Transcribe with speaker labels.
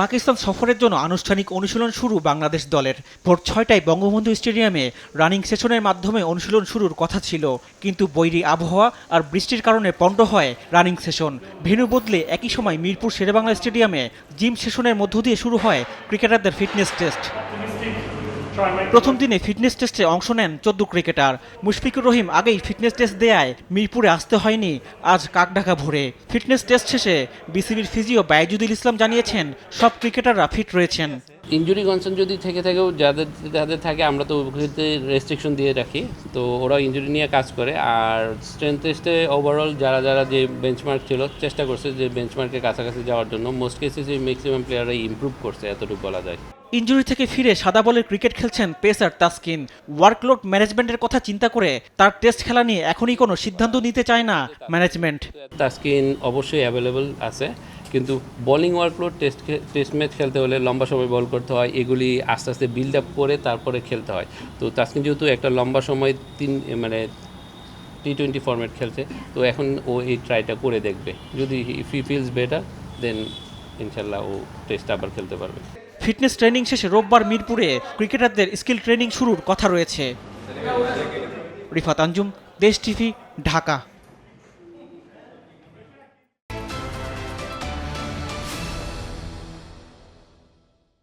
Speaker 1: পাকিস্তান সফরের জন্য আনুষ্ঠানিক অনুশীলন শুরু বাংলাদেশ দলের। ভোর ৬টায় বঙ্গবন্ধু স্টেডিয়ামে রানিং সেশনের মাধ্যমে অনুশীলন শুরুর কথা ছিল, কিন্তু বৈরী আবহাওয়া আর বৃষ্টির কারণে পণ্ড হয় রানিং সেশন। ভেন্যু বদলে একই সময় মিরপুর শেরেবাংলা স্টেডিয়ামে জিম সেশনের মধ্য দিয়ে শুরু হয় ক্রিকেটারদের ফিটনেস টেস্ট। প্রথম দিনে ফিটনেস টেস্টে অংশ নেন ১৪ ক্রিকেটার। মুশফিকুর রহিম আগেই ফিটনেস টেস্ট দেয়ায় মিরপুরে আসতে হয়নি আজ কাকঢাকা ভোরে। ফিটনেস টেস্ট শেষে বিসিবির ফিজিও বাইজুদুল ইসলাম জানিয়েছেন সব ক্রিকেটাররা ফিট রয়েছেন।
Speaker 2: ইনজুরি কনসার্ন যদি থেকে থাকেও যাদের থাকে আমরা তো ওগুলোতে রেস্ট্রিকশন দিয়ে রাখি, তো ওরা ইনজুরি নিয়ে কাজ করে। আর স্ট্রেংথ টেস্টে ওভারঅল যারা যে বেঞ্চমার্ক ছিল চেষ্টা করছে যে বেঞ্চমার্কের কাছাকাছি যাওয়ার জন্য। মোস্ট কেসেসে ম্যাক্সিমাম প্লেয়াররা ইমপ্রুভ করছে, এতটুকু বলা যায়।
Speaker 1: ইনজুরি থেকে ফিরে সাদা বলের ক্রিকেট খেলছেন পেসার তাসকিন। ওয়ার্কলোড ম্যানেজমেন্টের কথা চিন্তা করে তার টেস্ট খেলা নিয়ে এখনই কোনো সিদ্ধান্ত নিতে চায় না ম্যানেজমেন্ট।
Speaker 2: তাসকিন অবশ্যই অ্যাভেলেবল আছে, কিন্তু বোলিং ওয়ার্কলোড টেস্ট ম্যাচ খেলতে হলে লম্বা সময় বল করতে হয়, এগুলি আস্তে আস্তে বিল্ড আপ করে তারপরে খেলতে হয়। তো তাসকিন যেহেতু একটা লম্বা সময় T20 ফরম্যাট খেলছে, তো এখন ও এই ট্রাইটা করে দেখবে। যদি ইফ হি ফিলস বেটার দেন ইনশাল্লাহ ও টেস্ট আবার খেলতে পারবে।
Speaker 1: ফিটনেস ট্রেনিং শেষে রোববার মিরপুরে ক্রিকেটারদের স্কিল ট্রেনিং শুরুর কথা রয়েছে। রিফাত আঞ্জুম, দেশ টিভি, ঢাকা।